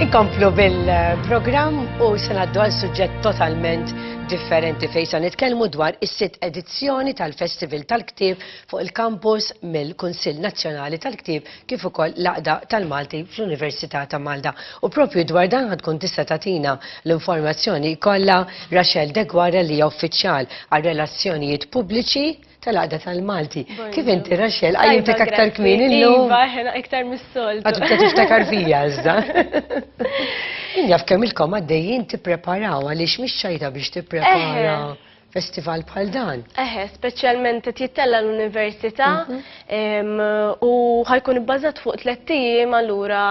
Inkomplu bil-programm u se ngħaddu għal suġġett totalment differenti fejn se nitkellmu dwar is-sitt edizzjoni tal-Festival tal-Ktieb fuq il-Kampus mill-Kunsill Nazzjonali tal-Ktieb kif ukoll l-Għaqda tal-Malti fl-Università ta' Malta. U propju dwar dan tkun tista' tagħtina l-informazzjoni kollha Rachelle Deguara li hija Uffiċjal għar-Relazzjonijiet Pubbliċi tal-Għaqda tal-Malti. Kif inti, Rachelle? Għajintek aktar kmin illum? Iva, ħena iktar mis-soltu. Għadu t tiftakar fija, iżda. Jaf kemm ilkom għaddejjin tippreparaw għaliex mhix ċajta biex tipprepara festival bħal dan. Speċjalment jittella l-Università u ħajkun ibbażat fuq 3 ijiem, allura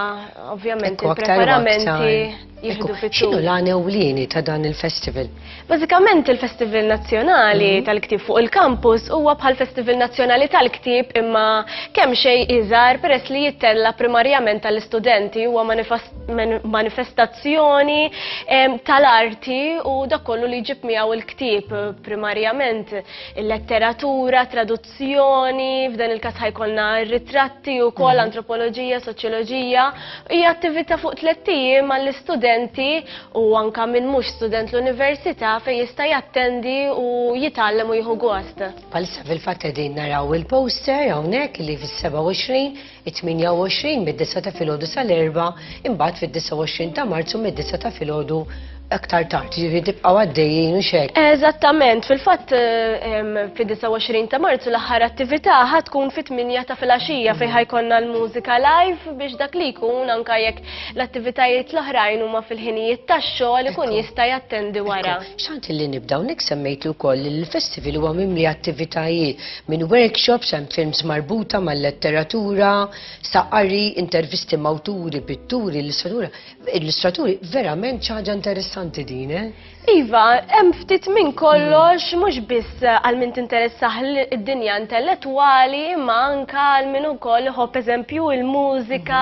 ovvjament il-preparamenti jieħdu fit-tul. X'inhu l-għan ewlieni ta' dan il-festival? Bażikament il-Festival Nazzjonali tal-Ktieb fuq il-Kampus huwa bħal Festival Nazzjonali tal-Ktieb imma kemm xejn iżgħar peress li jittella primarjament tal-istudenti huwa manifestazzjoni tal-arti u dak kollu li jġib miegħu il-ktieb primarjament il-letteratura, traduzzjoni, f'dan il-każ ħajkolna ritratti u kol antropoloġija, soċjoloġija, hija attività fuq 3 ijiem mal-istudenti u anka min mhux student l-Università fejn jista' jattendi u jitgħallem u jieħu gost. Palissa fil-fatt qegħdin naraw il-poster hawnhekk li fis-27, it-28 mid-9 ta' filgħodu sal-4, imbagħad fid-29 ta' Marzu mid-9 ta' filgħodu aktar tard, ġifieri tibqgħu għaddejjin u xek. Eżattament, fil-fatt fid-29 ta' Marzu l-aħħar attività ħatkun fit-8 ta' filgħaxija fejn ħajkonna l-mużika live biex dak li jkun anke jekk l-attivitajiet l-oħrajn huma fil-ħinijiet tax-xogħol ikun jista' jattendi wara. X'għand li nibdew nek semmejtu wkoll il-festival huwa mimli attivitajiet minn workshops hemm films marbuta mal-letteratura, saqari, intervisti mawturi, pitturi, illustraturi, verament xi ħaġa interessanti. Iva, hemm ftit minn kollox, mhux biss għal min tinteressaħ id-dinja intellettwali, imma anke għal min ukoll iħobb eżempju il-mużika,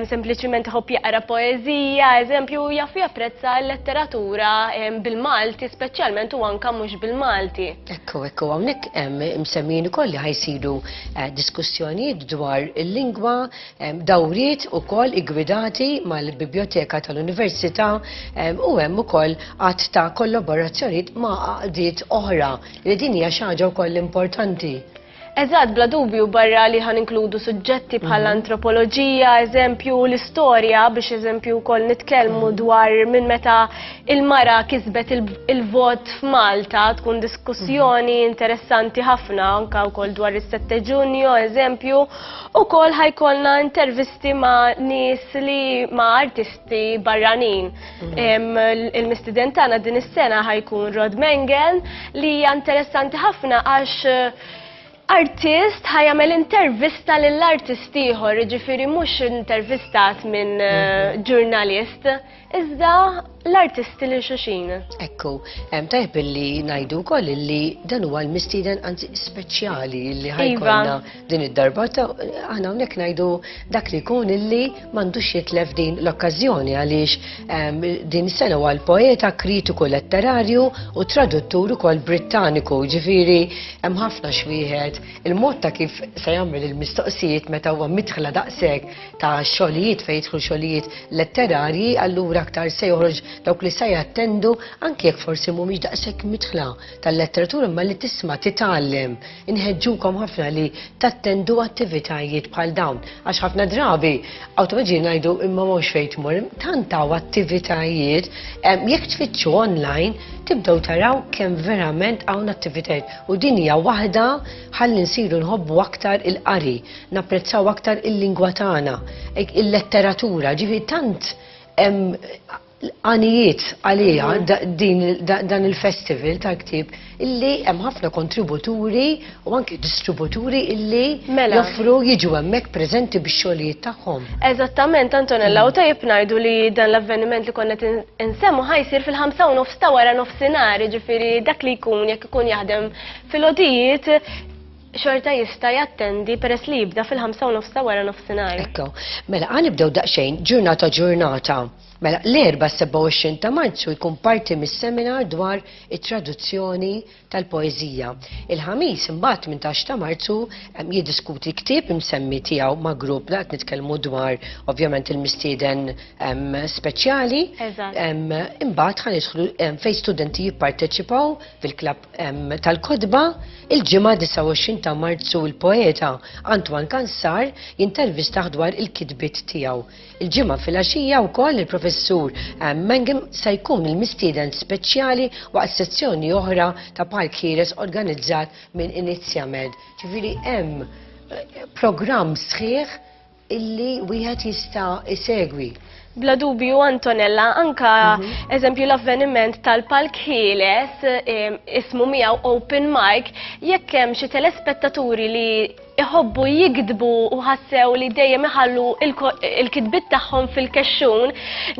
sempliċiment iħobb jaqra poeżija, eżempju jaf japprezza l-letteratura bil-Malti speċjalment u anke mhux bil-Malti. Ekku, hawnhekk hemm msemmin ukoll li ħajsiru diskussjonijiet dwar il-lingwa, dawriet ukoll igwidati mal-Biblioteka tal-Università u hemm ukoll ta' kollaborazzjonijiet ma' għaqdiet oħra li din hija xi ħaġa wkoll importanti. Eżatt, bla dubju barra li ħan inkludu suġġetti bħal antropoloġija, eżempju l-istorja biex eżempju wkoll nitkellmu dwar minn meta il-mara kisbet il-vot f'Malta, tkun diskussjoni interessanti ħafna anke wkoll dwar is-7 Ġunju, eżempju, ukoll ħajkollna intervisti ma' nies li ma' artisti barranin. Il-mistident tagħna din is-sena ħajkun Rod Mengen li hija interessanti ħafna għax artist ħajamel intervista lill-artist ieħor, ġifieri mhux intervistat minn ġurnalist, iżda l-artisti li xulxin. Ekku, tajb li ngħidu wkoll li dan huwa l-mistieden anzi speċjali li ħajkolna din id-darba aħna hawnhekk ngħidu dak li jkun illi m'għandux jitlef din l-okkażjoni għaliex din is-sena huwa l-poeta kritiku letterarju u traduttur ukoll Brittaniku, ġifieri hemm ħafna xwieħed il-mod ta' kif se jagħmel il-mistoqsijiet meta huwa midħla daqshekk ta' xogħlijiet fejn jidħlu xogħlijiet letterarji, allura aktar se joħroġ dawk li se jattendu anke jekk forsi mhumiex daqshekk midħla tal-letteratura imma li tisma' titgħallem. Inħeġġukom ħafna li tattendu attivitajiet bħal dawn għax ħafna drabi awtomaġi ngħidu imma mhux fejn tmur tant hawn attivitajiet jekk tfittxu online tibdew taraw kemm verament hawn attivitajiet u din hija waħda ħalli nsiru nħobbu aktar il-qari, napprezzaw aktar il-lingwa tagħna, il-letteratura, ġifieri tant għanijiet għalija dan il-festival tal-Ktieb illi hemm ħafna kontributuri u anke distributuri illi joffru jiġu hemmhekk preżenti bix-xogħlijiet tagħhom. Eżattament, Antonella, u tajjeb ngħidu li dan l-avveniment li konna insemmu ħajsir fil-5:30 ta' wara nofsinhar, ġifieri dak li jkun jekk ikun jaħdem fil-għodijiet xorta jista' jattendi peress li jibda fil-5:30 wara nofsinhar. Ekku, mela ħanibdew daqsxejn ġurnata. Mela l-4-27 ta' Marzu jkun parti mis-seminar dwar it-traduzzjoni tal-poeżija. Il-ħamis imbagħad 18 ta' Marzu jiddiskuti ktieb imsemmi tiegħu ma' grupp li qed nitkellmu dwar ovvjament il-mistieden speċjali. Imbagħad ħanidħlu fejn studenti jipparteċipaw fil-klabb tal-Kodba. Il-ġimgħa 29 ta' Marzu il-poeta Antoine Kansar jintervista dwar il-kitbiet tiegħu. Il-ġimgħa fil-għaxija wkoll il-professur Mengem se jkun il-mistieden speċjali waqt sezzjoni oħra ta' Park Ħieles organizzat minn Inizjamed. Ġifieri hemm programm sħiħ illi wieħed jista' isegwi. Bla dubju, Antonella, anka eżempju l-avveniment tal-Park Ħieles ismu miegħu Open Mic, jekk hemm xi telespettaturi li iħobbu jikdbu u ħassew li dejjem iħallu il-kitbit tagħhom fil-kexxun,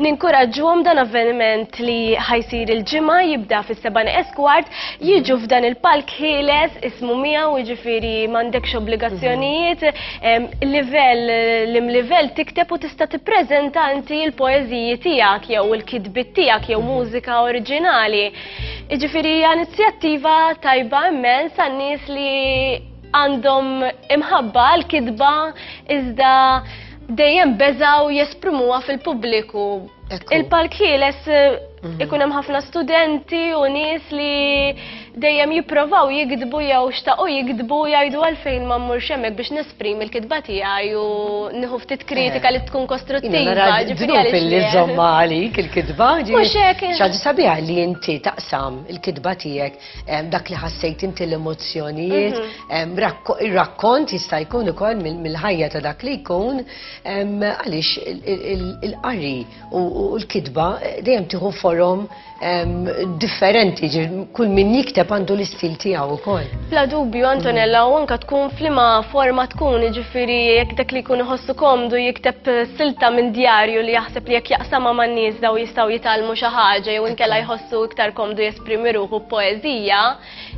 ninkoraġġuhom dan avveniment li ħajsir il-ġimgħa jibda fis-7:15 jiġu f'dan il-Park Ħieles ismu miegħu jiġifieri m'għandekx obbligazzjonijiet, livell tikteb u tista' tippreżenta inti l-poeżiji tiegħek jew il-kitbit tiegħek jew mużika oriġinali. Jiġifieri hija inizjattiva tajba immens għan-nies li għandhom imħabba l-kitba iżda dejjem beżaw jesprimuha fil-pubbliku. Il-Park Ħieles ikun hemm ħafna studenti u nies li dejjem jipprovaw jikdbu jew xtaqgħu jikdbu jgħidu għalfejn ma mmurx hemmhekk biex nesprim il-kitba tiegħi u nieħu ftit kritika li tkun kostruttiva. Ġifieri li żomma għalik il-kitba xaġa sabiħa li inti taqsam il-kitba tiegħek dak li ħassejt inti l-emozzjonijiet, ir-rakkont jista' jkun ukoll mill-ħajja ta' dak li jkun għaliex il-qari u l-kitba dejjem tieħu forom differenti, kull min jikteb għandu l-istil tiegħu wkoll. Bla dubju, Antonella, u anke tkun flima forma tkun, jiġifieri jekk dak li jkun iħossu komdu jikteb silta minn djarju li jaħseb li jekk jaqsamha man-nies daw jistgħu jitgħallmu xi ħaġa jew inkella jħossu iktar komdu jesprimi ruħu b'poeżija,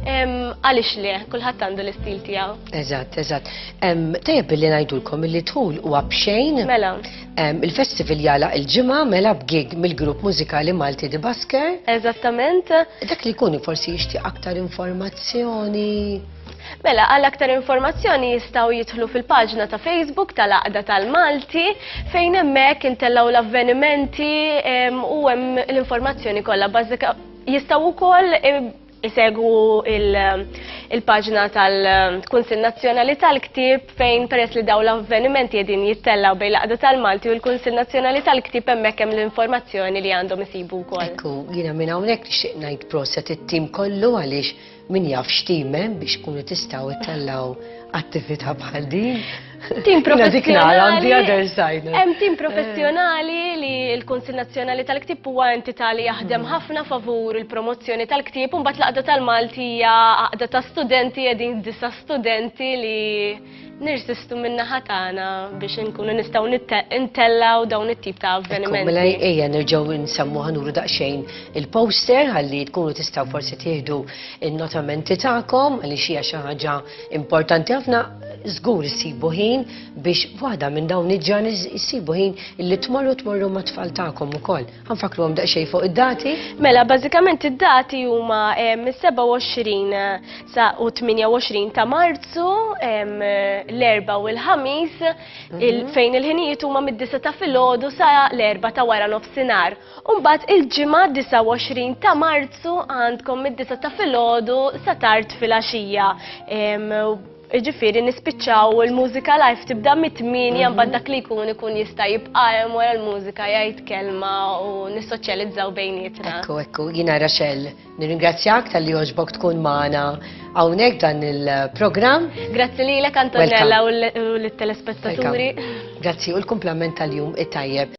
għaliex le, kulħadd għandu l-istil tiegħu. Eżatt. Tajjeb billi ngħidulkom illi dħul huwa b'xejn. Mela. Il-festival jagħlaq il-ġimgħa mela b'gig mill-grupp mużikali Malti di Basker. Eżattament. Dak li jkun forsi jixtieq aktar informazzjoni. Mela, għal aktar informazzjoni jistgħu jidħlu fil-paġna ta' Facebook tal-Għaqda tal-Malti fejn hemmhekk intellaw l-avvenimenti u hemm l-informazzjoni kollha bażika. Jistgħu wkoll isegwu il-paġna tal-Kunsill Nazzjonali tal-Ktieb fejn peress li daw l-avvenimenti qegħdin jittellaw bejn l-Għaqda tal-Malti u l-Kunsill Nazzjonali tal-Ktieb hemmhekk hemm l-informazzjoni li għandhom isibu wkoll. Ekku, jiena minn hawnhekk nixtieq ngħid proset it-tim kollu għaliex min jaf x'tim hemm biex tkunu tistgħu ittellaw attività bħal din. Tim professjonali. Hemm tim professjonali li l-Kunsill Nazzjonali tal-Ktieb huwa entità li jaħdem ħafna favur il-promozzjoni tal-ktieb u mbagħad l-Għaqda tal-Malti hija għaqda ta' studenti qegħdin 9 studenti li nirsistu min-naħa tagħna biex inkunu nistgħu intellaw dawn it-tip ta' avvenimenti. Mela ejja nerġgħu nsemmu ħanuru daqsxejn il-poster ħalli tkunu tistgħu forsi tieħdu in-notamenti tagħkom għaliex hija xi ħaġa importanti ħafna żgur issibu ħin biex waħda minn dawn il-ġan issibu ħin illi tmorru ma' tfal tagħkom ukoll. Ħanfakruhom daqsxejn fuq id-dati? Mela bażikament id-dati huma mis-27 sa u 28 ta' Marzu, l-erba' u l-ħamis, fejn il-ħinijiet huma mid-9 ta' filgħodu sa l-erba' ta' wara nofsinhar. U mbagħad il-ġimgħa 29 ta' Marzu għandkom mid-9 ta' filgħodu sa tard filgħaxija. Ġifieri nispiċċaw il-mużika live tibda mit-8 mbagħad dak li jkun jista' jibqa' hemm wara l-mużika jgħid kelma u nissoċjalizzaw bejnietna. Ekku, jiena Rachelle, nirringrazzjak tal-li għoġbok tkun magħna hawnhekk dan il-programm. Grazzi lilek Antonella u lit-telespettaturi. Grazzi u l-kumplament tal-jum it-tajjeb.